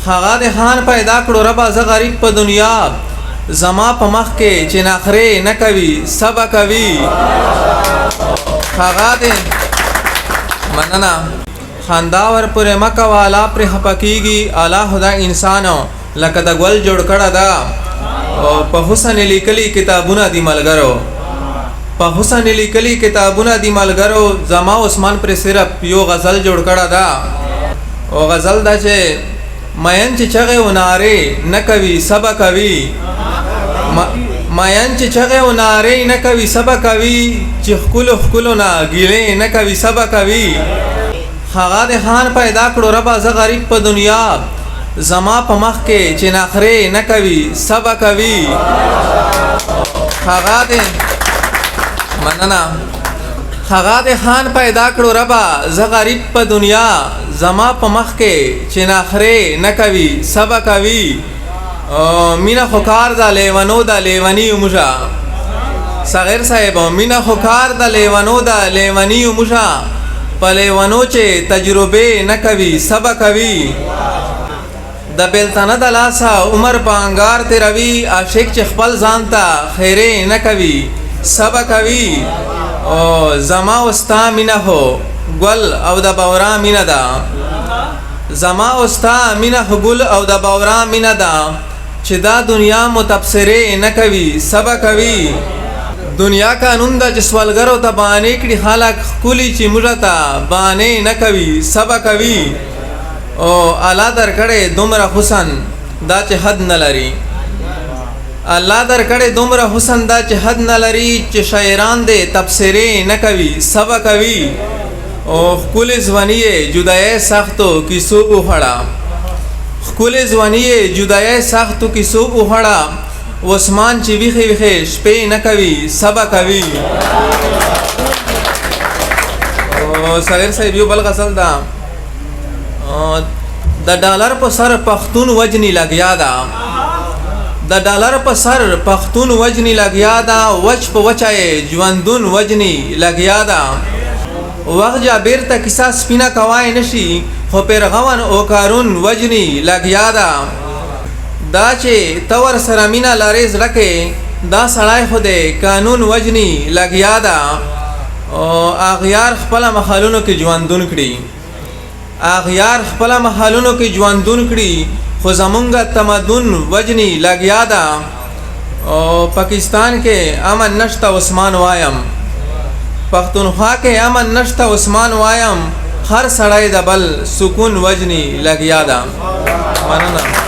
هغه د خان پیدا کړو ربا زه غریب په دنیا زما په مخ کې چې نخرې نه کوي سبا کوي هغه د مننه خندا ور پورې مکه والا پر حقیقي اعلی خدا انسانو لکه د ګل جوړ کړه دا په حسن لیکلي کتابونه دی ملګرو په حسن لیکلي کتابونه دی ملګرو زما عثمان پر صرف یو غزل جوړ کړه دا او غزل دا چې مین چې چغه وناره نه کوي سبا کوي مین چې چغه وناره نه کوي سبا کوي چې خکلو نه ګیلې نه کوي سبا کوي هغه د خان پیدا کړو ربا زه غریب په دنیا زما په مخ کې چې نخرې نه کوي سبا کوي هغه د مننه هغه د خان پیدا کړو ربا زه غریب په دنیا زما په مخ کې چې نخرې نه کوي سبا کوي مینا خوکار دا لیوانو دا لیوانی موشا صغیر صاحب مینا خوکار دا لیوانو دا لیوانی موشا په لیوانو چې تجربه نه کوي سبا کوي د بیلتانه د لاسه عمر په انګار تیروي عاشق چې خپل ځان ته خیرې نه کوي سبا کوي او زما وستا مینا هو ګل او د باورا مینا ده زما وستا مینا هو ګل او د باورا مینا ده چې دا دنیا متبصره نه کوي سبا کوي دنیا قانون دا جسوالګرو ته باندې کړي خلک کولی چې موږ ته باندې نه کوي سبا کوي او الله درکړې دومره حسن دا چې حد نه لري الله درکړې دومره حسن دا چې حد نه لري چې شاعران دې تبصره نه کوي سبا کوي او خپل ځواني جدای سختو کیسو وخړه خپل ځواني جدای سختو کیسو وخړه وسمان چې ویخي ویخي شپې نه کوي سبا کوي او صغیر صاحب یو بل غزل دا د ډالر په سر پښتون وجنی لګیا دا د ډالر په سر پښتون وجنی لګیا دا وچ په وچای ژوندون وجنی لګیا دا وخت جابر ته کیسه سپینا کوای نشي خو پیرغون او کارون وجنی لګیا دا دا چې تور سره مینا لارې زړکه دا سړای خوده قانون وجنی لګیا دا او اغیار خپل مخالونو کې ژوندون کړي اغیار خپل مخالونو کې ژوندون کړي خو زمونږ تمدن وجنی لګیا دا او پاکستان کې امن نشته عثمان وایم پښتونخوا کې امن نشته عثمان وایم هر سړی د بل سکون وجنی لګیا دا مننه